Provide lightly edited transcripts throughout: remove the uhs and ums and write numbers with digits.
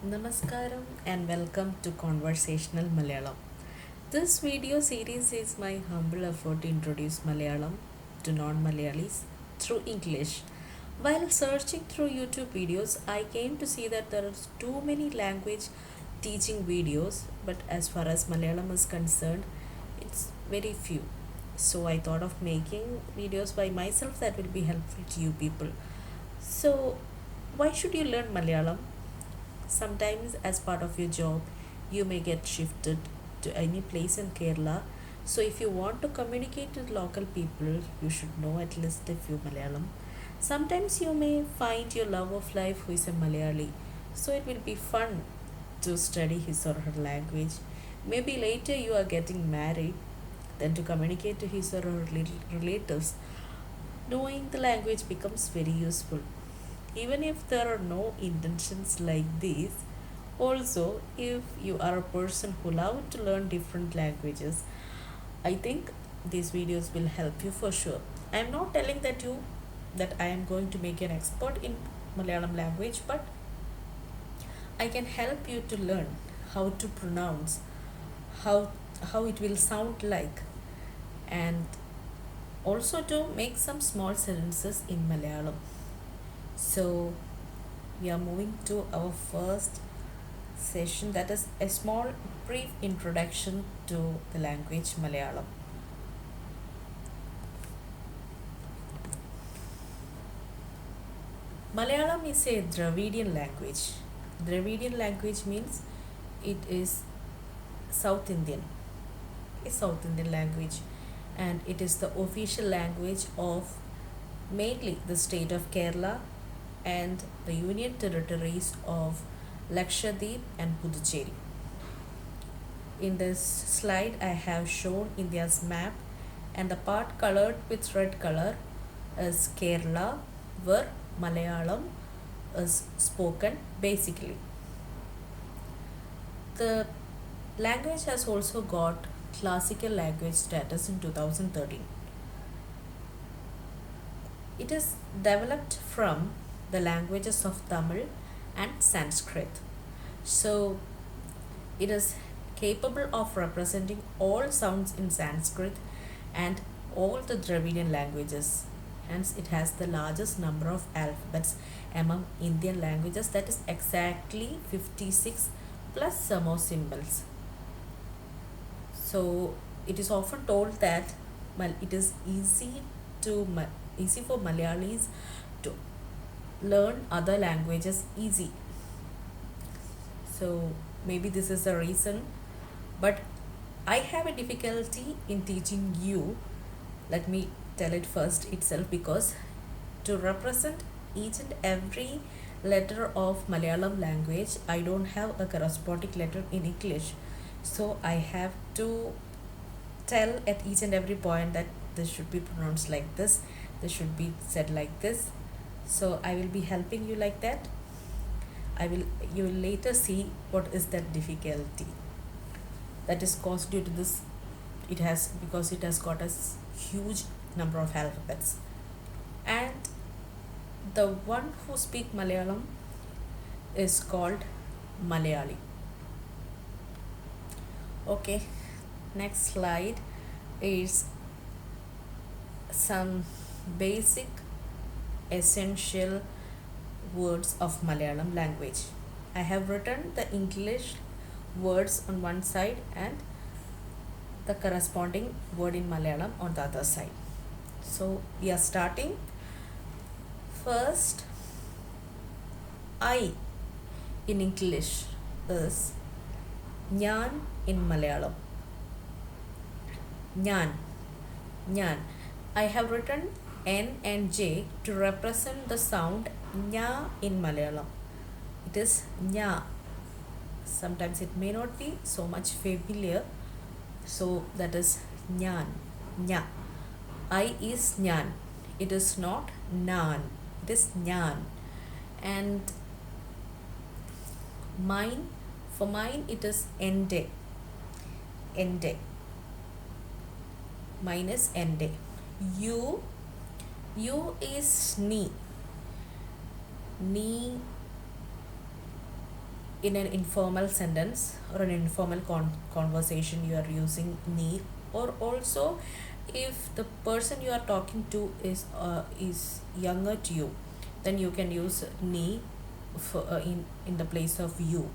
Namaskaram and welcome to Conversational Malayalam. This video series is my humble effort to introduce Malayalam to non Malayalis through English. While searching through YouTube videos, I came to see that there are too many language teaching videos, but as far as Malayalam is concerned, it's very few. So I thought of making videos by myself that will be helpful to you people. So, why should you learn Malayalam? Sometimes, as part of your job, you may get shifted to any place in Kerala. So, if you want to communicate with local people, you should know at least a few Malayalam. Sometimes, you may find your love of life who is a Malayali. So, it will be fun to study his or her language. Maybe later you are getting married, then to communicate to his or her relatives, knowing the language becomes very useful. Even if there are no intentions like these, also, if you are a person who love to learn different languages, I think these videos will help you for sure. I am not telling that I am going to make an expert in Malayalam language, but I can help you to learn how to pronounce, how how it will sound like, and also to make some small sentences in Malayalam. So, we are moving to our first session, that is a small brief introduction to the language Malayalam. Malayalam is a Dravidian language. Dravidian language means it is South Indian, a South Indian language, and it is the official language of mainly the state of Kerala and the union territories of Lakshadweep and Puducherry. In this slide, I have shown India's map, and the part colored with red color is Kerala, where Malayalam is spoken basically. The language has also got classical language status in 2013. It is developed from the languages of Tamil and Sanskrit. So it is capable of representing all sounds in Sanskrit and all the Dravidian languages. Hence, it has the largest number of alphabets among Indian languages, that is exactly 56 plus some more symbols. So, it is often told that it is easy for Malayalis to learn other languages easy. So maybe this is the reason, but I have a difficulty in teaching you. Let me tell it first itself, because to represent each and every letter of Malayalam language, I don't have a corresponding letter in English. So I have to tell at each and every point that this should be pronounced like this should be said like this. So I will be helping you like that. You will later see what is that difficulty that is caused due to this. Because it has got a huge number of alphabets, and the one who speak Malayalam is called Malayali. Okay, next slide is some basic essential words of Malayalam language. I have written the English words on one side and the corresponding word in Malayalam on the other side. So we are starting. First, I in English is Nyan in Malayalam. Nyan. Nyan. I have written N and J to represent the sound Nya in Malayalam. It is Nya. Sometimes it may not be so much familiar. So that is Nyan. Nya. I is Nyan. It is not Nan. It is Nyan. And mine, for mine it is Ende. Ende. Mine is Ende. You is Ni. Ni in an informal sentence or an informal conversation you are using ni, or also if the person you are talking to is younger to you, then you can use ni for in the place of you.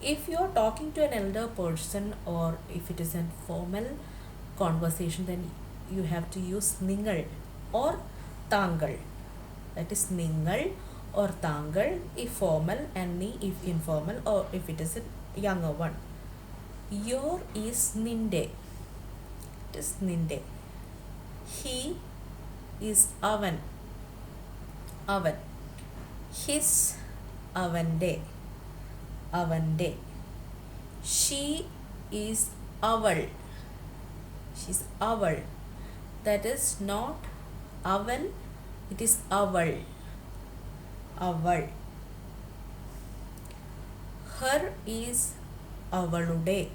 If you are talking to an elder person, or if it is a formal conversation, then you have to use ningal or tangal. That is ningal or tangal if formal, and ni if informal, or if it is a younger one. Your is ninde. It is ninde. He is avan. Avan. His avande. Avande. She is aval. She's aval. That is not avan, it is aval. Aval. Her is avalude.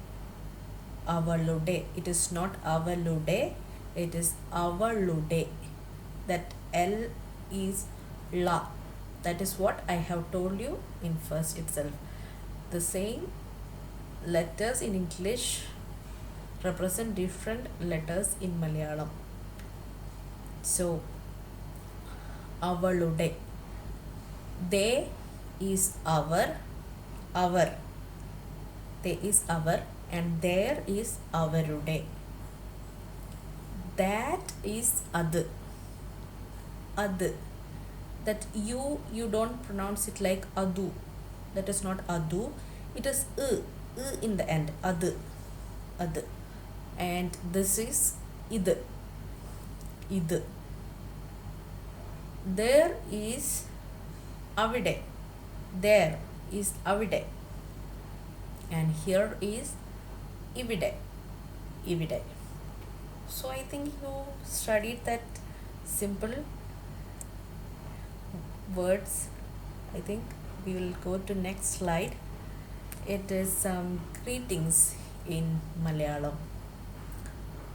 Avalude. It is not avalude, it is avalude. That L is la. That is what I have told you in first itself. The same letters in English represent different letters in Malayalam. So, avalude. They is our. They is our, and there is avarude. That is adu. Adu. That you don't pronounce it like adu. That is not adu. It is in the end. Adu. Adu. And this is idu. Idu. There is avide. There is avide. And here is ivide. Ivide. So I think you studied that simple words. I think we will go to next slide. It is some greetings in Malayalam.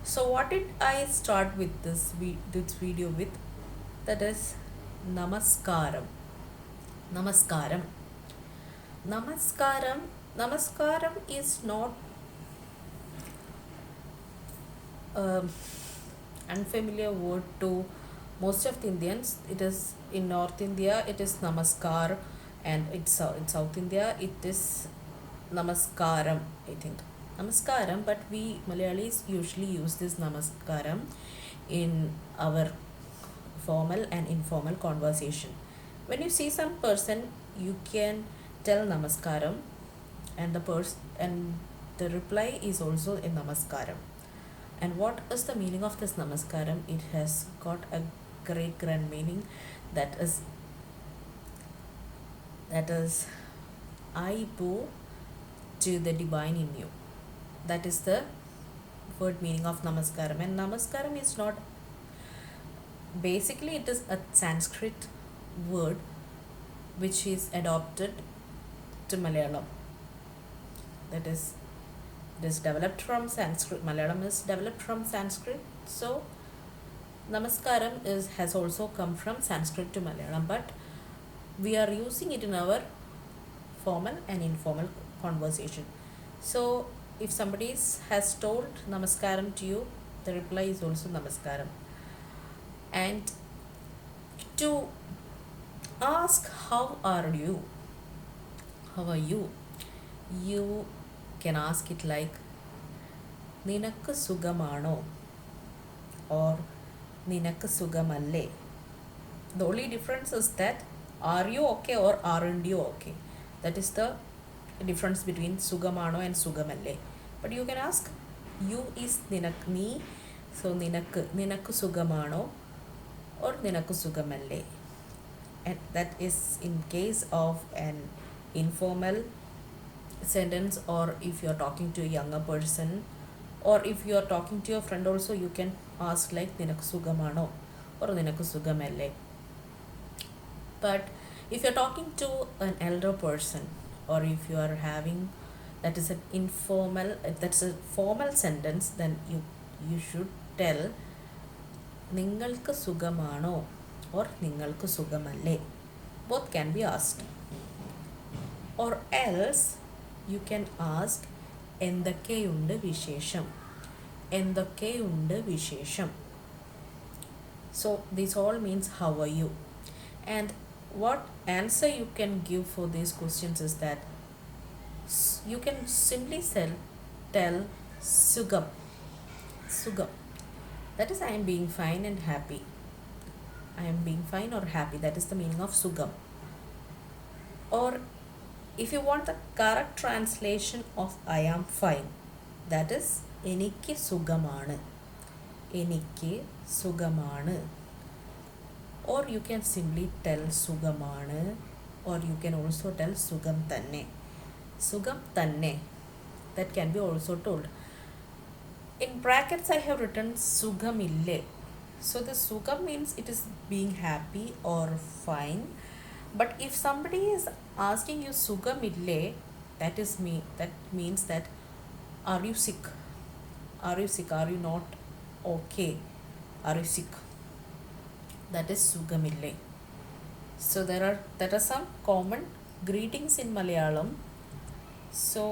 So what did I start with this video with? That is namaskaram. Namaskaram. Namaskaram. Namaskaram is not unfamiliar word to most of the Indians. It is in North India, it is namaskar, and in South India, it is namaskaram, I think. Namaskaram, but we Malayalis usually use this namaskaram in our formal and informal conversation. When you see some person, you can tell namaskaram, and the reply is also in namaskaram. And what is the meaning of this namaskaram? It has got a great grand meaning. That is I bow to the divine in you. That is the word meaning of namaskaram. And namaskaram is not, basically it is a Sanskrit word which is adopted to Malayalam. That is, it is developed from Sanskrit. Malayalam is developed from Sanskrit. So namaskaram has also come from Sanskrit to Malayalam, but we are using it in our formal and informal conversation. So if somebody has told namaskaram to you, the reply is also namaskaram. And to ask how are you, you can ask it like ninakku sugamano or ninakku sugamalle. The only difference is that are you okay or aren't you okay. That is the difference between sugamano and sugamalle. But you can ask you is ni, so ninakku sugamano or ninakku sugamalle. And that is in case of an informal sentence, or if you are talking to a younger person, or if you are talking to your friend also, you can ask like ninakku sugamano or ninakku sugamalle. But if you are talking to an elder person, or if you are having, that is an informal, that's a formal sentence, then you should tell ningalku sugamano or ningalku sugamalle. Both can be asked. or else you can ask എന്തൊക്കെയുണ്ട് വിശേഷം. എന്തൊക്കെയുണ്ട് വിശേഷം. So this all means how are you. And what answer you can give for these questions is that you can simply tell sugam. Sugam. That is, I am being fine and happy. I am being fine or happy. That is the meaning of sugam. Or if you want the correct translation of I am fine, that is എനിക്ക് സുഖമാണ്. എനിക്ക് സുഖമാണ്. Or you can simply tell സുഖമാണ്, or you can also tell സുഖം തന്നെ. സുഖം തന്നെ. That can be also told. In brackets I have written സുഖമില്ലേ. So the sukham means it is being happy or fine. But if somebody is asking you sukhamille, that means that are you sick? Are you sick? Are you not okay? Are you sick? That is sukhamille. So there are some common greetings in Malayalam. So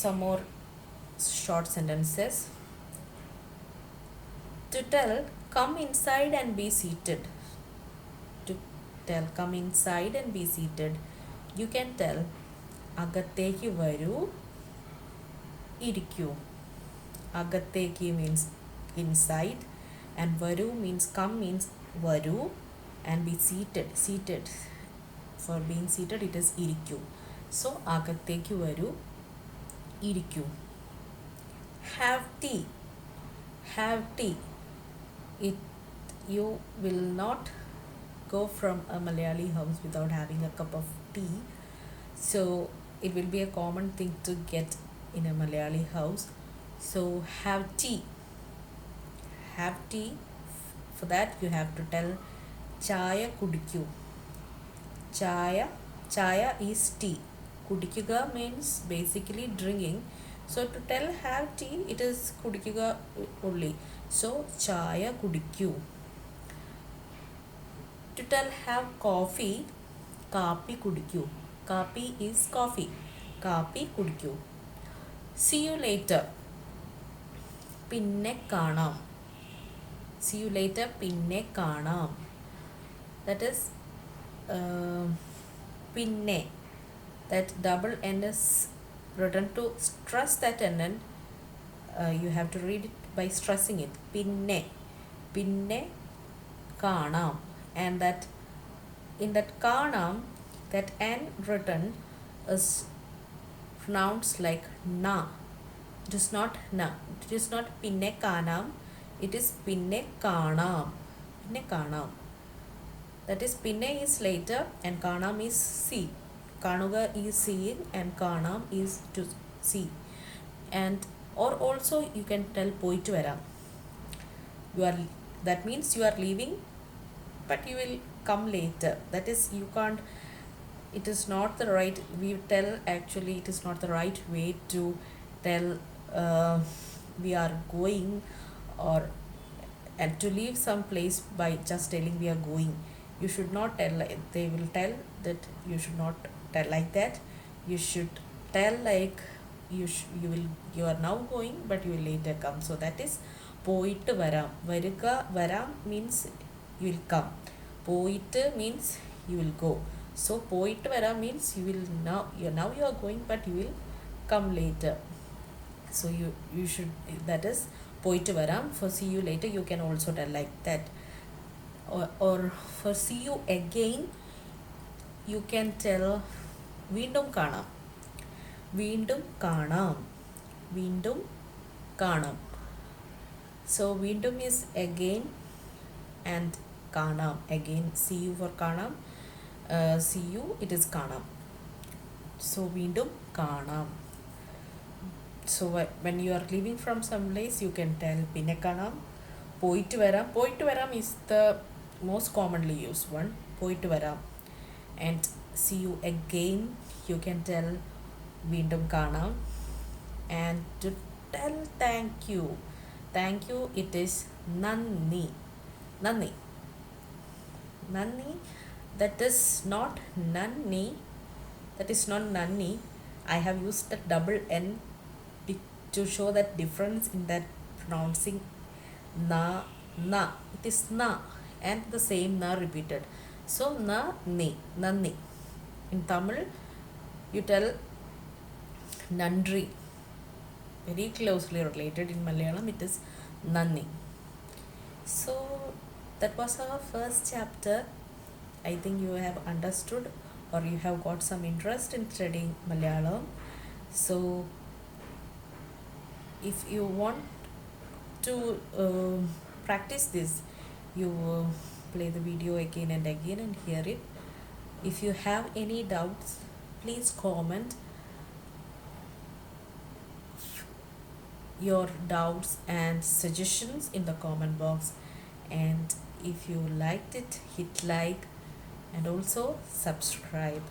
some more short sentences. To tell come inside and be seated. To tell come inside and be seated, you can tell അകത്തേക്ക് വരൂ ഇരിക്കൂ. അകത്തേക്ക് means inside, and varu means come means varu, and be seated for being seated it is irikku. So അകത്തേക്ക് വരൂ ഇരിക്കൂ. Have tea. Have tea. You will not go from a Malayali house without having a cup of tea. So it will be a common thing to get in a Malayali house. So have tea. Have tea. For that you have to tell chaya kudikku. Chaya is tea. Kudikkuga means basically drinking. So to tell have tea, it is kudikkuga only. So chaya kudikku. To tell have coffee, kapi kudikku. Kapi is coffee. Kapi kudikku. See you later. Pinne കാണാം. See you later. Pinne കാണാം. That is pinne. That double N is written to stress that N. You have to read it by stressing it. Pinne കാണാം. And that in that കാണാം, that N written is pronounced like na. It is not na. It is not pinne കാണാം. It is pinne കാണാം. Pinne കാണാം. That is pinne is later and കാണാം is see. കാണുക is seeing and കാണാം is to see. And or also you can tell പോയിട്ട് വരാം. That means you are leaving, but you will come later. That is, you can't, it is not the right, we tell actually it is not the right way to tell we are going, or and to leave some place by just telling we are going. You should not tell, they will tell that you should not tell like that. You should tell like you are now going, but you will later come. So that is പോയിട്ട് വരാം. വരുക വരാം means you will come. പോയിട്ട് means you will go. So പോയിട്ട് വരാം means you will now you are going, but you will come later. So you should, that is പോയിട്ട് വരാം. For see you later you can also tell like that. Or for see you again you can tell വീണ്ടും കാണാം. വീണ്ടും കാണാം. വീണ്ടും കാണാം. So വീണ്ടും is again and കാണാം again. See you for കാണാം. See you it is കാണാം. So വീണ്ടും കാണാം. So when you are leaving from some place you can tell പിന്നെ കാണാം. പോയിട്ട് വരാം. പോയിട്ട് വരാം is the most commonly used one. പോയിട്ട് വരാം. And see you again you can tell വീണ്ടും കാണാം. And to tell thank you it is നന്ദി. That is not nanni, that is not nanny. I have used the double N to show that difference in that pronouncing na, na. It is na and the same na repeated. So na, ni, nanni. In Tamil, you tell nandri. Very closely related. In Malayalam, it is nanni. So that was our first chapter. I think you have understood or you have got some interest in studying Malayalam. So if you want to practice this, you play the video again and again and hear it. If you have any doubts, please comment your doubts and suggestions in the comment box. And if you liked it, hit like and also subscribe.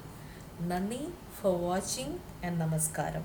Nani for watching and namaskaram.